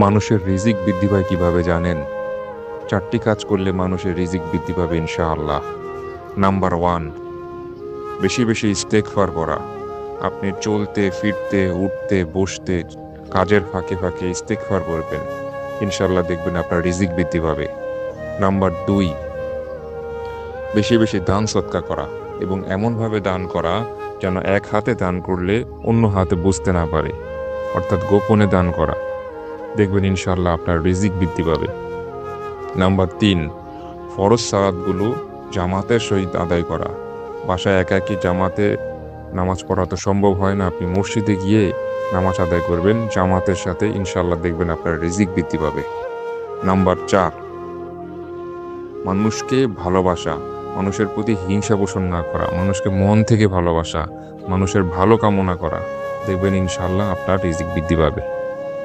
মানুষের রিজিক বৃদ্ধি পায় কিভাবে জানেন? 4টি কাজ করলে মানুষের রিজিক বৃদ্ধি পাবে ইনশাআল্লাহ। নাম্বার 1, বেশি বেশি ইস্তেগফার করা। আপনি চলতে ফিরতে উঠতে বসতে কাজের ফাঁকে ফাঁকে ইস্তেগফার করবেন, ইনশাআল্লাহ দেখবেন আপনার রিজিক বৃদ্ধি পাবে। নাম্বার 2, বেশি বেশি দান সদকা করা এবং এমনভাবে দান করা যেন এক হাতে দান করলে অন্য হাতে বুঝতে না পারে, অর্থাৎ গোপনে দান করা, দেখবেন ইনশাআল্লাহ আপনার রিজিক বৃদ্ধি পাবে। নাম্বার 3, ফরজ সালাতগুলো জামাতের সহিত আদায় করা। বাসায় একাকী জামাতে নামাজ পড়া তো সম্ভব হয় না, আপনি মসজিদে গিয়ে নামাজ আদায় করবেন জামাতের সাথে, ইনশাআল্লাহ দেখবেন আপনার রিজিক বৃদ্ধি পাবে। নাম্বার 4, মানুষকে ভালোবাসা, মানুষের প্রতি হিংসা পোষণ না করা, মানুষকে মন থেকে ভালোবাসা, মানুষের ভালো কামনা করা, দেখবেন ইনশাআল্লাহ আপনার রিজিক বৃদ্ধি পাবে।